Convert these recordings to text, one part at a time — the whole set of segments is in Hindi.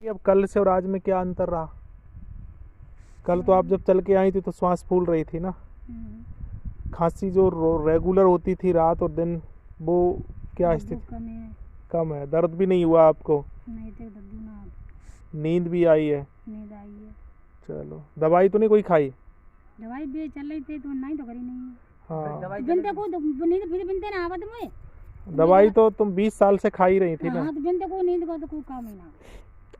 अब कल से और आज में क्या अंतर रहा? कल तो आप जब चल के आई थी तो श्वास फूल रही थी ना। खांसी जो रेगुलर होती थी रात और दिन, वो क्या स्थिति? कम है। दर्द भी नहीं हुआ आपको? नहीं तो दर्द ना। नींद भी आई है? नींद आई है। चलो, दवाई तो नहीं कोई खाई? दवाई भी चल रही थी तो नहीं तो करी नहीं। हाँ, बिनते को नींद फिर बिनते ना आवत में। दवाई तो तुम 20 साल से खा ही रही थी ना। हाँ, तो बिनते को नींद का तो कोई काम ही ना।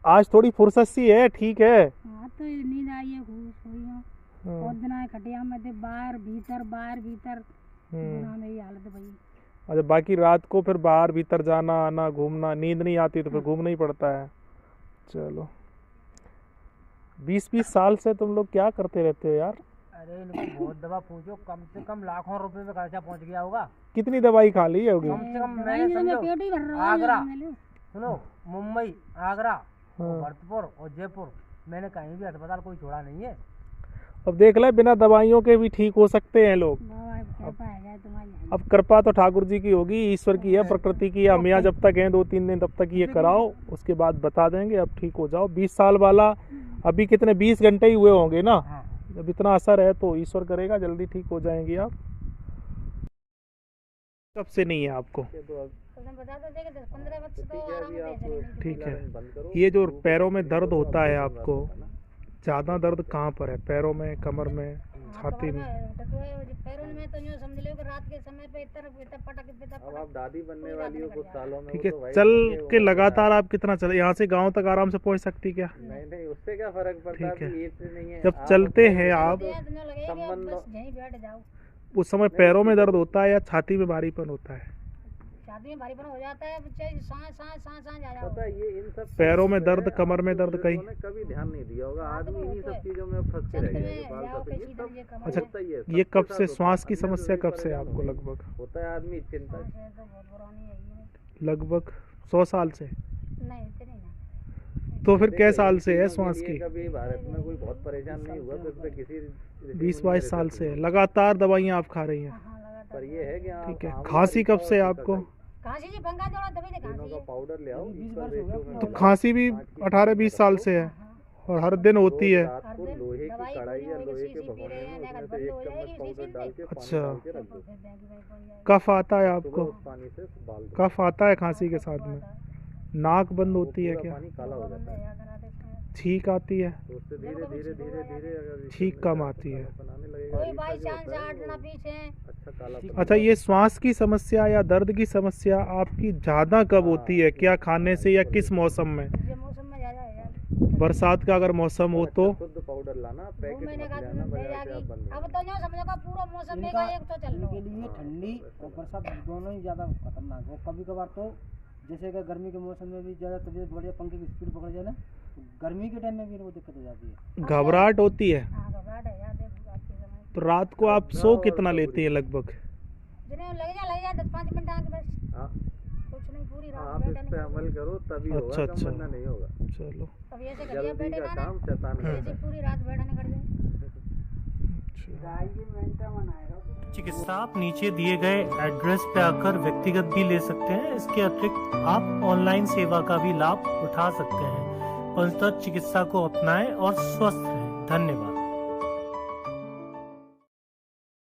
आज थोड़ी फुर्सत सी है, ठीक है। हाँ, तो नींद आई है, खुश हुई हूँ। और दिन खटिया में थे, बाहर भीतर गुना मेरी हालत भाई। अच्छा, बाकी रात को फिर बाहर भीतर जाना आना घूमना, नींद नहीं आती तो फिर घूमना ही पड़ता है। चलो, 20-20 साल से तुम लोग क्या करते रहते हो यार? अरे बहुत दवा पूछो, कम से कम लाखों रुपए में खर्चा पहुंच गया होगा। कितनी दवाई खा ली होगी? कम से कम मैंने समझो आगरा, सुनो, मुंबई, आगरा, भरतपुर और जयपुर, मैंने कहीं भी अस्पताल कोई छोड़ा नहीं है। अब देख ले, बिना दवाइयों के भी ठीक हो सकते हैं लोग। अब कृपा तो ठाकुर जी की होगी, ईश्वर की है, प्रकृति की है। हम यहाँ जब तक हैं 2-3 दिन, तब तक ये कराओ, उसके बाद बता देंगे, अब ठीक हो जाओ। 20 साल वाला अभी कितने 20 घंटे ही हुए होंगे ना। जब इतना असर है तो ईश्वर करेगा जल्दी ठीक हो जाएंगी आप। कब से नहीं है आपको? ठीक है। ये जो पैरों में दर्द होता है आपको, ज़्यादा दर्द कहाँ पर है? पैरों में, कमर में, छाती में? पैरों में तो यूं समझ लो कि रात के समय पे इतना पटक। अब आप दादी बनने वाली हो कुछ सालों में। ठीक है, चल के लगातार आप कितना चले? यहाँ से गांव तक आराम से पहुँच सकती क्या? नहीं, उससे क्या फर्क पड़ता है? नहीं है। जब चलते हैं आप, उस समय पैरों में दर्द होता है या छाती में भारीपन होता है? छाती में भारीपन हो जाता है, सांस आ जाता पता है, ये इन सब पैरों में दर्द, कमर में दर्द, कहीं कभी ध्यान नहीं दिया होगा। आदमी इन्हीं सब चीजों में फंस के रह गया। अच्छा, ये कब से श्वास की समस्या कब से आपको लगभग होता है? आदमी चिंता लगभग 100 साल से? नहीं, तो फिर कै साल से है श्वास की? कभी भारत में कोई बहुत परेशान नहीं हुआ, फिर किसी 20-22 साल से है। लगातार दवाइयाँ आप खा रही हैं? पर ये है कि ठीक है। खांसी कब से आपको? खांसी जी पंखा जोड़ा तभी से खांसी का पाउडर ले आओ। तो खांसी भी 18-20 साल से है और हर दिन होती है? लोहे की कढ़ाई या लोहे के भगोने में एक चम्मच पाउडर डाल के अच्छा, कफ आता है आपको? पानी से बाल कफ आता है खांसी के साथ में? नाक बंद होती है क्या? पानी काला हो जाता है। छींक आती है? उससे धीरे धीरे छींक कम आती है। बनाने लगेगा। कोई बाई चांस आटना पीछे। अच्छा काला। अच्छा, ये श्वास की समस्या या दर्द की समस्या आपकी ज़्यादा कब होती है? क्या खाने से या किस मौसम में? ये मौसम में ज्यादा है। बरसात का अगर मौसम हो तो? शुद्ध पाउडर लाना, पैकेट मत लेना बाजार से। आप बंद अब तो जो समझोगा पूरा मौसम में का एक तो चल रहा है। के लिए ठंडी और बरसात दोनों ही ज़्यादा खतरनाक है। कभी कभार तो जैसे कि गर्मी के मौसम में भी ज़्यादा तबीयत बढ़िया, पंखे की स्पीड पकड़ जाए ना, तो गर्मी के टाइम में भी इनको दिक्कत हो जाती है। घबराहट होती है? हाँ, घबराहट है यार, आपके समय तो रात को आप सो कितना लेती हैं लगभग? जिन्हें लग जा 10-5 मिनट आके बस। हाँ, कुछ नहीं, पूरी रात आप इस पे अमल करो तभी होगा। अच्छा। वरना नहीं होगा। चलो, अब ऐसे घड़िया जल्दी बैठे का ना काम शैतान का ऐसे पूरी रात बैठने कर जाए। चिकित्सा आप नीचे दिए गए एड्रेस पे आकर व्यक्तिगत भी ले सकते हैं। इसके अतिरिक्त आप ऑनलाइन सेवा का भी लाभ उठा सकते हैं। पंचतत्व चिकित्सा को अपनाएं और स्वस्थ रहें। धन्यवाद।